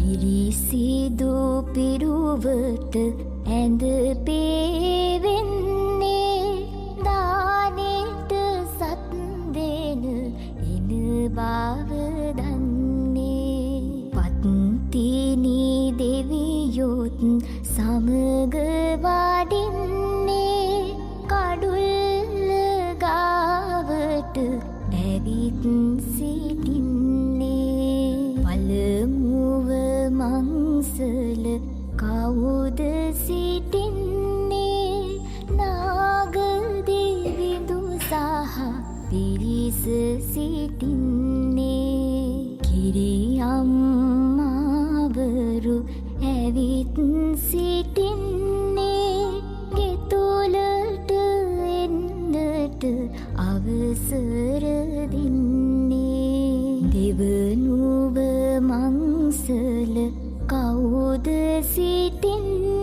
පිරිසිදු පිරුවට ඇඳ පේවෙන්නේ දානෙට සත් දෙන එන බව දන්නේ පත්තිනි දෙවියොත් සමග වඩින්නේ කඩුල්ල ගාවට ඇවිත් සිටින්නේ පළමුව මංසල කවුද සිටින්නේ නාගදෙවිඳු සහ පිරිස සිටින්නේ කිරියම්මාවරු ඇවිත් සිටින්නේ ගෙතුලට එන්නට අවසර දෙන්නේ දෙවනුව මංසල කවුද සිටින්නේ